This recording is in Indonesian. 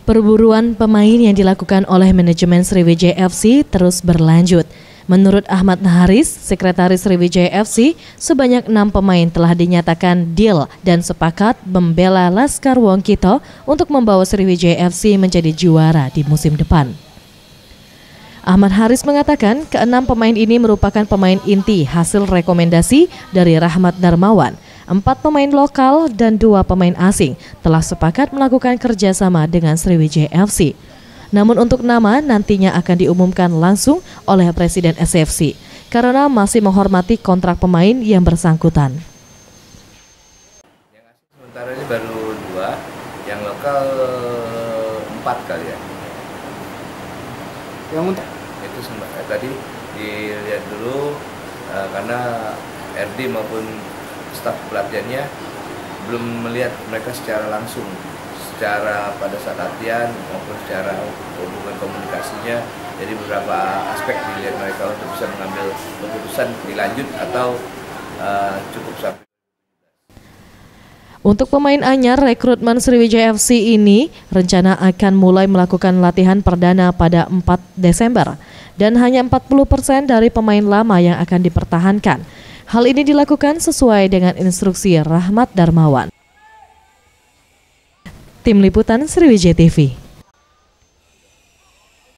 Perburuan pemain yang dilakukan oleh manajemen Sriwijaya FC terus berlanjut. Menurut Ahmad Haris, Sekretaris Sriwijaya FC, sebanyak 6 pemain telah dinyatakan deal dan sepakat membela Laskar Wongkito untuk membawa Sriwijaya FC menjadi juara di musim depan. Ahmad Haris mengatakan ke-6 pemain ini merupakan pemain inti hasil rekomendasi dari Rahmat Darmawan. 4 pemain lokal dan 2 pemain asing telah sepakat melakukan kerjasama dengan Sriwijaya FC. Namun untuk nama nantinya akan diumumkan langsung oleh Presiden SFC karena masih menghormati kontrak pemain yang bersangkutan. Yang asing sementara ini baru 2, yang lokal 4 kali ya. Yang itu tadi dilihat dulu karena RD maupun staf pelatihannya belum melihat mereka secara langsung, secara pada saat latihan maupun secara hubungan komunikasinya. Jadi beberapa aspek dilihat mereka untuk bisa mengambil keputusan dilanjut atau cukup sampai. Untuk pemain anyar rekrutmen Sriwijaya FC ini rencana akan mulai melakukan latihan perdana pada 4 Desember dan hanya 40% dari pemain lama yang akan dipertahankan. Hal ini dilakukan sesuai dengan instruksi Rahmat Darmawan. Tim Liputan Sriwijaya TV.